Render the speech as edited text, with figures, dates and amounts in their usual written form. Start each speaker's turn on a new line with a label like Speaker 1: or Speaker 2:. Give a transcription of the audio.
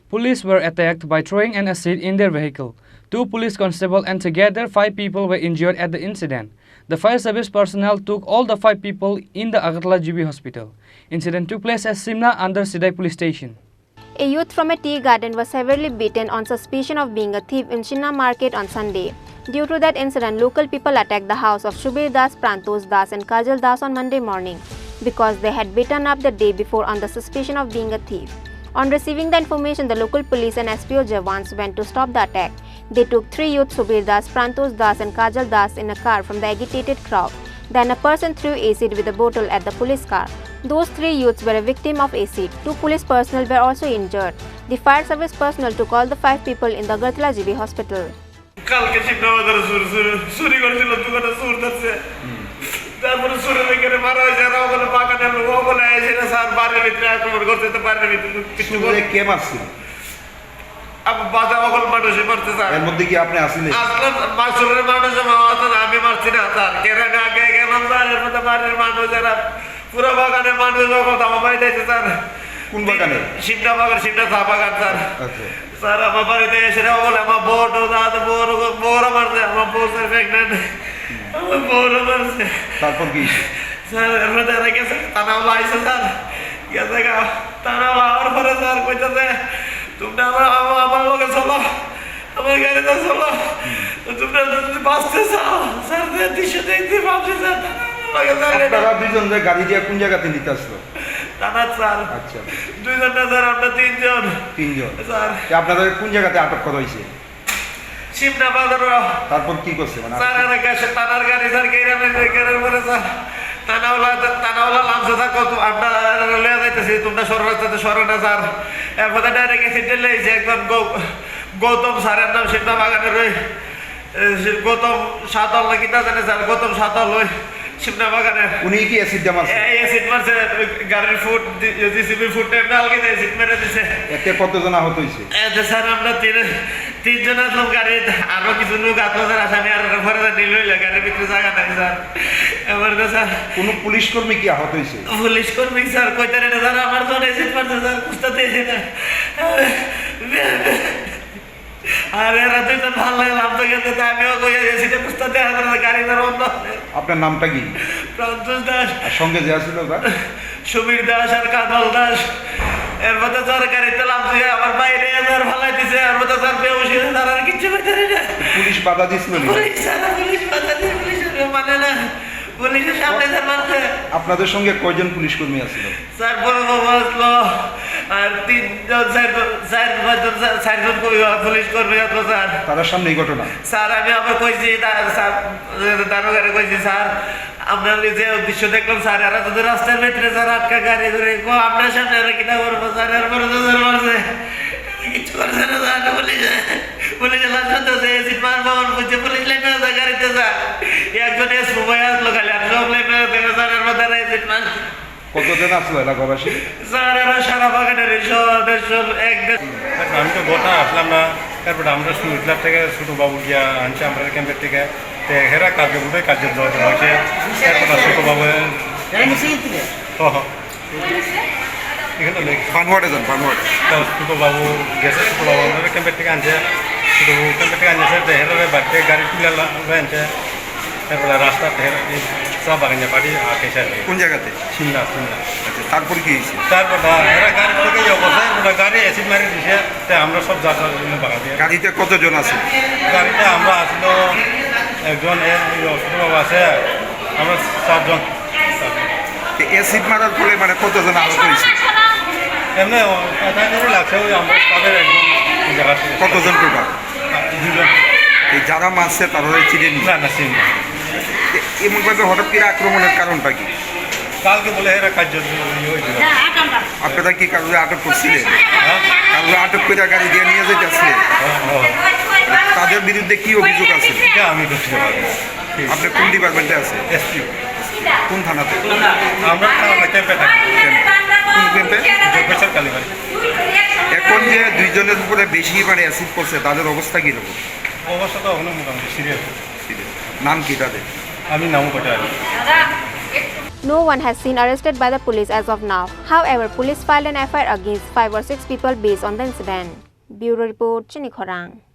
Speaker 1: Police were attacked by throwing an acid in their vehicle. 2 police constables and together 5 people were injured at the incident. The fire service personnel took all the 5 people in the Agartala GB hospital. Incident took place at Simla under Sidai police station.
Speaker 2: A youth from a tea garden was severely beaten on suspicion of being a thief in Chinna market on Sunday. Due to that incident, local people attacked the house of Shubir Das, Prantos Das and Kajal Das on Monday morning because they had beaten up the day before on the suspicion of being a thief. On receiving the information, the local police and SPO Jawans went to stop the attack. They took 3 youths, Shubir Das, Prantos Das and Kajal Das, in a car from the agitated crowd. Then a person threw acid with a bottle at the police car. Those 3 youths were a victim of acid. 2 police personnel were also injured. The fire service personnel took all the 5 people in the Agartala GB hospital.
Speaker 3: अब बाजा Ogle मानो से मरते सार
Speaker 4: এর মধ্যে কি আপনি আসলে
Speaker 3: আসলে মাসুরের মানুষ মাওয়াত আমি মারছি না স্যার কেন না আগে গেলাম স্যার এর মধ্যে বাড়ির মানুষ যারা পুরো বাগানের মানুষ ওগল দামা পাই দিয়েছে স্যার
Speaker 4: কোন বাগানে
Speaker 3: শিমটা বাগান শিমটা চা বাগান স্যার
Speaker 4: আচ্ছা
Speaker 3: স্যার আমার বাড়িতে এসে ওগল আমার বড় দাদ বড় মারছে আমার বউ স্যার প্রেগন্যান্ট আমার বড় মারছে
Speaker 4: তারপর কি
Speaker 3: স্যার এর মধ্যে গেছে তানাও লাইছে স্যার গেছে গা তানাও লাওয়ার পরে স্যার কইতাছে তোমরা আমার লোকে চলো আমার গাড়িতে চলো তোমরা বাঁচতে চাও স্যার দিশে দেখতে পাচ্ছি স্যার
Speaker 4: আপনারা দুইজন যে গাড়ি দিয়ে কোন জায়গাতে নিতে আসলো
Speaker 3: টানা স্যার
Speaker 4: আচ্ছা
Speaker 3: দুইজন না স্যার আমরা তিনজন স্যার
Speaker 4: আপনাদের কোন জায়গাতে আটক করা হয়েছে
Speaker 3: শিমনা বাজার
Speaker 4: তারপর কি করছে মানে
Speaker 3: স্যার এর কাছে টানার গাড়ি স্যার কেরামের পরে স্যার তানাওলা লামসে থাকো আমরা লয়ে যাইতেছি তোমরা সররাস্তাতে সরো না স্যার এরপর ডাইরেক্ট এসিডে লেগেছে একদম গৌতম স্যারের নাম শিমনা বাগানের ওই গৌতম সাতল না কিনা জানে স্যার গৌতম সাতল ওই শিমনা বাগানের
Speaker 4: উনি কি অ্যাসিড মারছে
Speaker 3: অ্যাসিড মারছে গাড়ির ফুট জিসিবি ফুট ডালকে অ্যাসিড মেরে দিছে
Speaker 4: এতে কতজন আহত হয়েছে
Speaker 3: এতে স্যার আমরা তিনজন আসলাম গাড়িতে আরো কিছু লোক আত্মসার আসামি আর ঘরে নিল গাড়ির ভিতরে জায়গা নাই স্যার এবার তো স্যার
Speaker 4: কোন পুলিশ কর্মী কি আহত হয়েছে
Speaker 3: পুলিশ কর্মী স্যার কইতে রে স্যার আমার তো অ্যাসিড মারছে স্যার বুঝতে না আরে রাতে তো ভালো লাগলাম তো গেছে আমিও কই অ্যাসিডে বুঝতে আমার গাড়ি ধরে অন্য
Speaker 4: আপনার নামটা কি
Speaker 3: প্রান্তোষ দাস
Speaker 4: আর সঙ্গে যে ছিল
Speaker 3: সুবীর দাস আর কাজল দাস এর মধ্যে সরকারিতে লাভছে আমার বাইরে এবার ভালাই দিছে আর মধ্যে স্যার বেউসি স্যার আর কিছু করতে না
Speaker 4: পুলিশ বাধা দিছিল না
Speaker 3: পুলিশ বাধা দিয়ে পুলিশ মানে না পুলিশের সামনে স্যার মারছে
Speaker 4: আপনাদের সঙ্গে কয়জন পুলিশ কর্মী আছিল
Speaker 3: স্যার বড় বাবা আসলো আর 3 জন 4 জন পুলিশ কর্মী আসলো স্যার
Speaker 4: তার সামনে এই ঘটনা
Speaker 3: স্যার আমি আবার কইছি দারোগারে কইছি স্যার আমরা যে দৃশ্য দেখলাম স্যার এরা তো রাস্তার ভিতরে স্যার আটকা গাড়ি ধরে আপনার সামনে এরা কিনা করবো স্যার এরপরে তো স্যার মারছে কিছু করছে না স্যার পুলিশে লাশ করতেছে এসিড মারবো বুঝছে পুলিশ লেগে গাড়িতে স্যার একজন এস মোবাইল আসলো খালি আর সব লেগে দেখে স্যার এর মধ্যে এসিড মারছে
Speaker 4: কতজন আসলো এলাকাবাসী
Speaker 3: স্যার এরা সারা বাগানের
Speaker 5: আমি তো গোটা আসলাম না তারপরে আমরা সুইটলার থেকে ছোটো বাবু গিয়া আনছি আমরা ক্যাম্পের থেকে হেরা কাজে উঠে কাজের দরকার হয়েছে তারপরে ছোটো বাবু এখানে
Speaker 4: পানওয়ার্ডে যান পানওয়ার্ড
Speaker 5: ছোটো বাবু গেছে ছোটো বাবু আমাদের ক্যাম্পের থেকে আনছে ছোটো বাবু ক্যাম্পের থেকে আনছে হেরারে বাড়িতে গাড়ি তুলে আনছে তারপরে রাস্তা চা বাগানে পাটি আঁকেছে
Speaker 4: কোন জায়গাতে
Speaker 5: সিমলা
Speaker 4: আচ্ছা তারপর কি হয়েছে
Speaker 5: তারপর এরা গাড়ি থেকে অবস্থায় গাড়ি অ্যাসিড মারি দিছে আমরা সব যাত্রা বাগা দিয়ে
Speaker 4: গাড়িতে কতজন আছে
Speaker 5: গাড়িতে আমরা আসলো একজন ছোটো বাবু আছে আমরা 4 জন
Speaker 4: অ্যাসিড মারার ফলে মানে কতজন আহত হয়েছে
Speaker 5: এমনি লাগছে ওই আমরা তাদের একজন জায়গা
Speaker 4: কতজন টোটাল
Speaker 5: 2 জন
Speaker 4: যারা মারছে তারা চিনেন
Speaker 5: না চিনি
Speaker 4: এমনভাবে হঠাৎ করে আক্রমণের কারণটা কি
Speaker 5: কালকে বলে এরা কাজ
Speaker 4: আপনারা কি কারোর আটক করছিলেন কারোর আটক করে গাড়ি দিয়ে নিয়ে যেতেছিলেন তাদের বিরুদ্ধে কি অভিযোগ আছে
Speaker 5: আমি করতে পারি
Speaker 4: আপনি কোন ডিপার্টমেন্টে আছে
Speaker 5: এসপি
Speaker 4: কোন থানাতে
Speaker 5: আমরা ক্যাম্পে থাকি
Speaker 4: কোন ক্যাম্পে
Speaker 5: যোগেশ্বর কালীবাড়ি
Speaker 4: এখন যে 2 জনের উপরে বেশি মানে অ্যাসিড পড়ছে তাদের অবস্থা কীরকম
Speaker 5: অবস্থা তো মোটামুটি সিরিয়াস
Speaker 4: নাম কি তাদের
Speaker 5: আমি নামও পটে
Speaker 2: No one has been arrested by the police as of now. However, police filed an FIR against 5 or 6 people based on the incident. Bureau report, Chini Khorang.